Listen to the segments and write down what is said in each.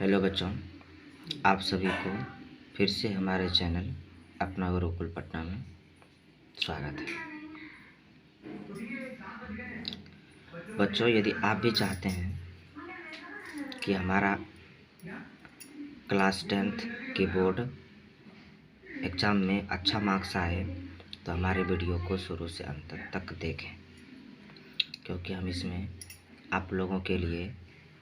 Hello बच्चों, आप सभी को फिर से हमारे चैनल अपना गुरुकुल पटना में स्वागत है। बच्चों, यदि आप भी चाहते हैं कि हमारा क्लास 10th के बोर्ड एग्ज़ाम में अच्छा मार्क्स आए तो हमारे वीडियो को शुरू से अंत तक देखें, क्योंकि हम इसमें आप लोगों के लिए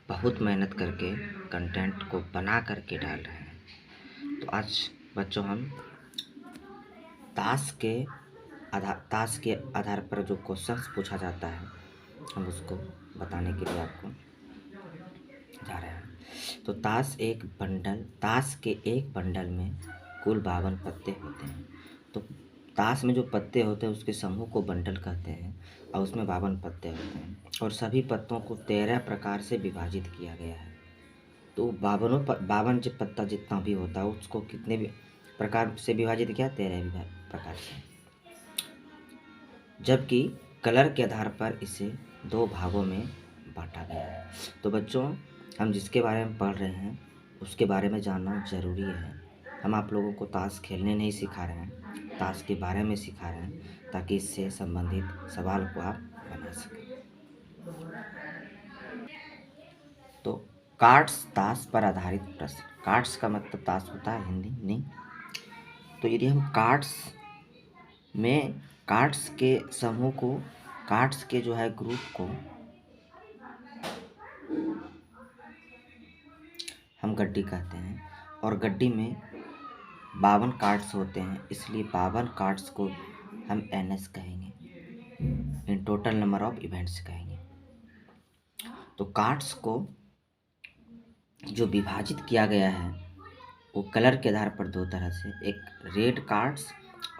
बहुत मेहनत करके कंटेंट को बना करके डाल रहे हैं। तो आज बच्चों हम ताश के आधार पर जो क्वेश्चंस पूछा जाता है हम उसको बताने के लिए आपको जा रहे हैं। तो ताश के एक बंडल में कुल 52 पत्ते होते हैं। तो ताश में जो पत्ते होते हैं उसके समूह को बंडल कहते हैं और उसमें 52 पत्ते होते हैं और सभी पत्तों को 13 प्रकार से विभाजित किया गया है। तो 52 जो पत्ता जितना भी होता है उसको कितने भी प्रकार से विभाजित किया? 13 प्रकार से। जबकि कलर के आधार पर इसे 2 भागों में बांटा गया है। तो बच्चों, हम जिसके बारे में पढ़ रहे हैं उसके बारे में जानना ज़रूरी है। हम आप लोगों को ताश खेलने नहीं सिखा रहे हैं, ताश के बारे में सिखा रहे हैं ताकि इससे संबंधित सवाल को आप बना सकें। तो कार्ड्स, ताश पर आधारित प्रश्न। कार्ड्स का मतलब ताश होता है, हिंदी नहीं। तो यदि हम कार्ड्स के समूह को, कार्ड्स के जो है ग्रुप को हम गड्डी कहते हैं और गड्डी में 52 कार्ड्स होते हैं, इसलिए 52 कार्ड्स को हम NS कहेंगे, in total number of events कहेंगे। तो कार्ड्स को जो विभाजित किया गया है वो कलर के आधार पर 2 तरह से, एक रेड कार्ड्स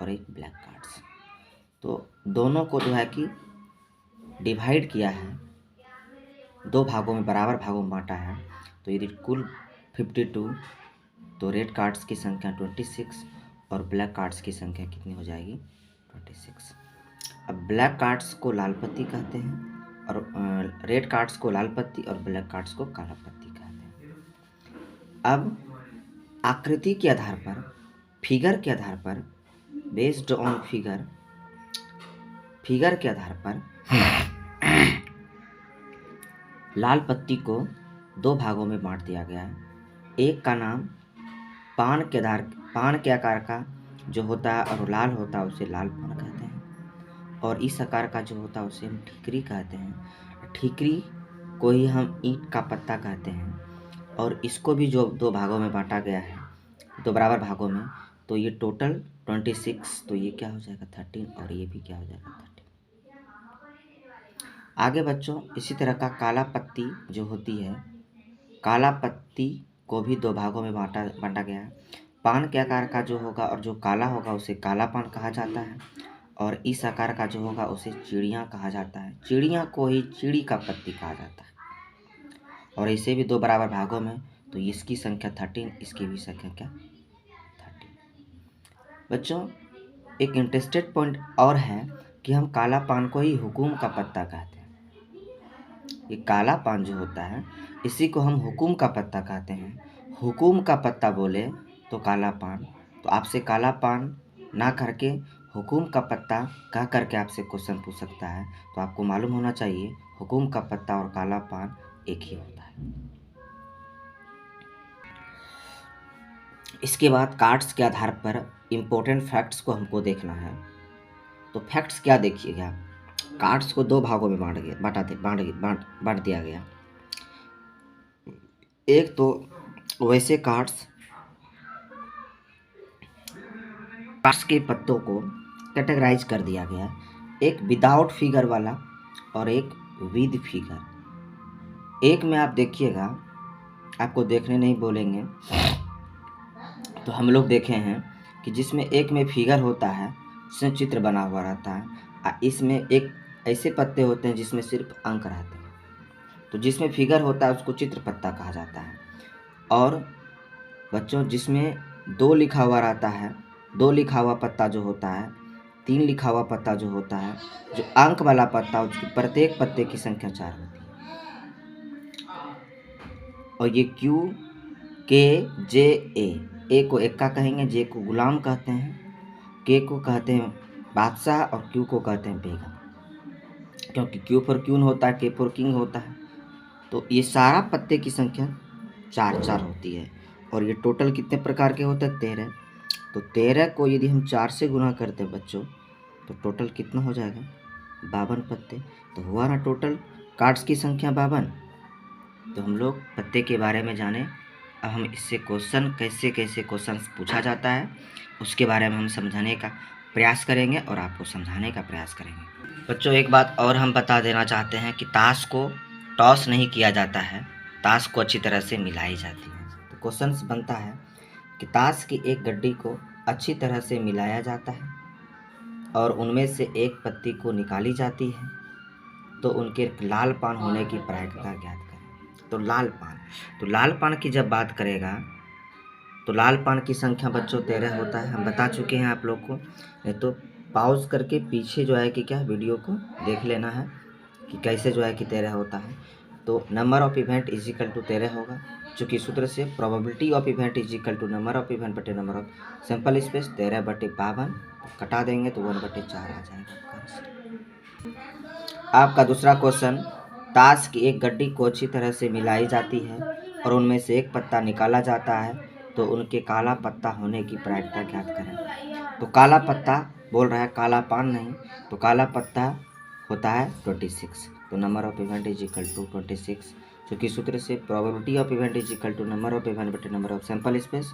और एक ब्लैक कार्ड्स। तो दोनों को जो है कि डिवाइड किया है, 2 भागों में, बराबर भागों में बांटा है। तो यदि कुल 52, तो रेड कार्ड्स की संख्या 26 और ब्लैक कार्ड्स की संख्या कितनी हो जाएगी? 26। अब ब्लैक कार्ड्स को लाल पत्ती कहते हैं और रेड कार्ड्स को लाल पत्ती और ब्लैक कार्ड्स को काला पत्ती कहते हैं। अब आकृति के आधार पर, फिगर के आधार पर, बेस्ड ऑन फिगर के आधार पर लाल पत्ती को 2 भागों में बांट दिया गया है। एक का नाम पान के आकार का जो होता है और लाल होता है उसे लाल पान कहते हैं, और इस आकार का जो होता है उसे हम ठीकरी कहते हैं। ठीकरी को ही हम ईंट का पत्ता कहते हैं। और इसको भी जो 2 भागों में बांटा गया है, 2 बराबर भागों में, तो ये टोटल 26, तो ये क्या हो जाएगा? 13, और ये भी क्या हो जाएगा? 13। आगे बच्चों, इसी तरह का काला पत्ती जो होती है, काला पत्ती को भी 2 भागों में बांटा गया है। पान के आकार का जो होगा और जो काला होगा उसे काला पान कहा जाता है, और इस आकार का जो होगा उसे चिड़िया कहा जाता है। चिड़िया को ही चिड़ी का पत्ती कहा जाता है। और इसे भी 2 बराबर भागों में, तो इसकी संख्या 13, इसकी भी संख्या क्या? 13। बच्चों, एक इंटरेस्टेड पॉइंट और है कि हम काला पान को ही हुकुम का पत्ता कहते हैं। ये काला पान जो होता है इसी को हम हुकुम का पत्ता कहते हैं। हुकुम का पत्ता बोले तो काला पान। तो आपसे काला पान ना करके हुकुम का पत्ता कह करके आपसे क्वेश्चन पूछ सकता है। तो आपको मालूम होना चाहिए हुकुम का पत्ता और काला पान एक ही होता है। इसके बाद कार्ड्स के आधार पर इम्पोर्टेंट फैक्ट्स को हमको देखना है। तो फैक्ट्स क्या देखिएगा, कार्ड्स को 2 भागों में बांट दिया गया। एक तो वैसे कार्ड्स के पत्तों को कैटेगराइज कर दिया गया, एक विदाउट फिगर वाला और एक विद फिगर। एक में आप देखिएगा, आपको देखने नहीं बोलेंगे, तो हम लोग देखे हैं कि जिसमें एक में फिगर होता है, जिसमें चित्र बना हुआ रहता है, इसमें एक ऐसे पत्ते होते हैं जिसमें सिर्फ अंक रहते हैं। तो जिसमें फिगर होता है उसको चित्र पत्ता कहा जाता है। और बच्चों, जिसमें 2 लिखा हुआ रहता है, 2 लिखा हुआ पत्ता जो होता है, 3 लिखा हुआ पत्ता जो होता है, जो अंक वाला पत्ता, उसकी प्रत्येक पत्ते की संख्या 4 होती है। और ये Q, जे ए को एक्का कहेंगे, जे को गुलाम कहते हैं, के को कहते हैं बादशाह और क्यू को कहते हैं बेगम, क्योंकि क्यू फॉर क्यून होता है, के फॉर किंग होता है। तो ये सारा पत्ते की संख्या 4 होती है। और ये टोटल कितने प्रकार के होते हैं? 13। तो 13 को यदि हम 4 से गुना करते हैं बच्चों, तो टोटल कितना हो जाएगा? 52 पत्ते। तो हुआ ना टोटल कार्ड्स की संख्या 52। तो हम लोग पत्ते के बारे में जाने। अब हम इससे क्वेश्चन कैसे क्वेश्चन पूछा जाता है उसके बारे में हम समझाने का प्रयास करेंगे और आपको समझाने का प्रयास करेंगे। बच्चों एक बात और हम बता देना चाहते हैं कि ताश को टॉस नहीं किया जाता है, ताश को अच्छी तरह से मिलाई जाती है। तो क्वेश्चन बनता है कि ताश की एक गड्डी को अच्छी तरह से मिलाया जाता है और उनमें से एक पत्ती को निकाली जाती है, तो उनके लाल पान होने की प्रायिकता ज्ञात करें। तो लाल पान की जब बात करेगा तो लाल पान की संख्या बच्चों 13 होता है। हम बता चुके हैं आप लोग को, नहीं तो पॉज करके पीछे जो है कि क्या वीडियो को देख लेना है कि कैसे जो है कि 13 होता है। तो number of event is equal to 13 होगा, चूँकि सूत्र से probability of event is equal to number of event बटे नंबर ऑफ सैंपल स्पेस। 13/52 कटा देंगे तो 1/4 आ जाएगा। आपका दूसरा क्वेश्चन, ताश की एक गड्डी को अच्छी तरह से मिलाई जाती है और उनमें से एक पत्ता निकाला जाता है, तो उनके काला पत्ता होने की प्रायिकता ज्ञात करें। तो काला पत्ता बोल रहा है, काला पान नहीं, तो काला पत्ता होता है 26। तो number of event is equal to 26, क्योंकि सूत्र से probability of event is equal to number of event बटे नंबर ऑफ सैंपल स्पेस।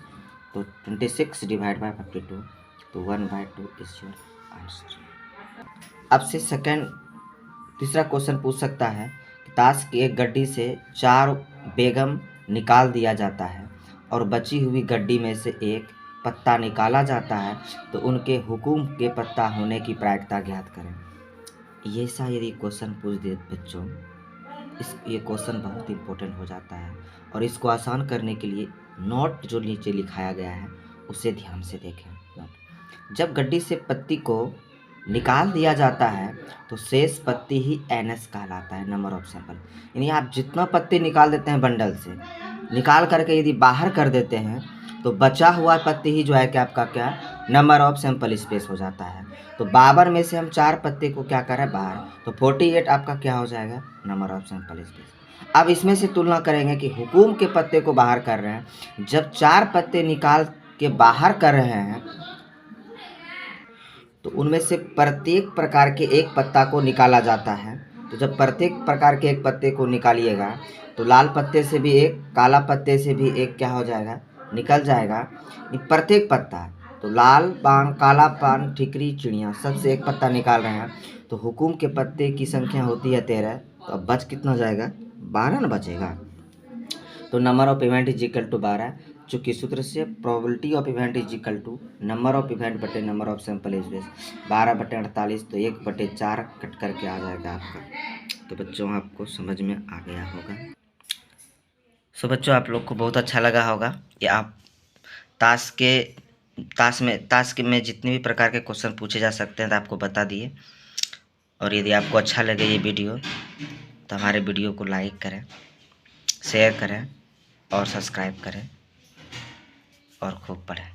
तो 26 डिवाइड बाय 52, तो 1/2 इज योर आंसर। अब से तीसरा क्वेश्चन पूछ सकता है कि ताश की एक गड्डी से 4 बेगम निकाल दिया जाता है और बची हुई गड्डी में से एक पत्ता निकाला जाता है, तो उनके हुकुम के पत्ता होने की प्रायिकता ज्ञात करें। ये सा यदि क्वेश्चन पूछ दे बच्चों, ये क्वेश्चन बहुत इंपॉर्टेंट हो जाता है। और इसको आसान करने के लिए नोट जो नीचे लिखाया गया है उसे ध्यान से देखें। जब गड्डी से पत्ती को निकाल दिया जाता है तो शेष पत्ती ही NS कहलाता है, नंबर ऑफ सैंपल। यानी आप जितना पत्ती निकाल देते हैं बंडल से, निकाल करके यदि बाहर कर देते हैं तो बचा हुआ पत्ती ही जो है कि आपका क्या नंबर ऑफ सैंपल स्पेस हो जाता है। तो 52 में से हम 4 पत्ते को क्या करें बाहर, तो 48 आपका क्या हो जाएगा? Number of sample space. अब इसमें से तुलना करेंगे कि हुकुम के पत्ते को बाहर कर रहे हैं, जब 4 पत्ते निकाल के बाहर कर रहे हैं तो उनमें से प्रत्येक प्रकार के एक पत्ता को निकाला जाता है। तो जब प्रत्येक प्रकार के एक पत्ते को निकालिएगा तो लाल पत्ते से भी एक, काला पत्ते से भी एक क्या हो जाएगा? निकल जाएगा। प्रत्येक पत्ता, तो लाल पान, काला पान, ठिकरी, चिड़िया, सबसे एक पत्ता निकाल रहे हैं, तो हुकुम के पत्ते की संख्या होती है 13। तो अब बच कितना जाएगा? 12 ना बचेगा। तो number of event is equal to 12, चूँकि सूत्र से probability of event is equal to number of event बटे नंबर ऑफ सैंपल स्पेस। 12/48, तो 1/4 कट करके आ जाएगा आपका। तो बच्चों आपको समझ में आ गया होगा। सो बच्चों आप लोग को बहुत अच्छा लगा होगा कि आप ताश में जितने भी प्रकार के क्वेश्चन पूछे जा सकते हैं तो आपको बता दिए। और यदि आपको अच्छा लगे ये वीडियो तो हमारे वीडियो को लाइक करें, शेयर करें और सब्सक्राइब करें और खूब पढ़ें।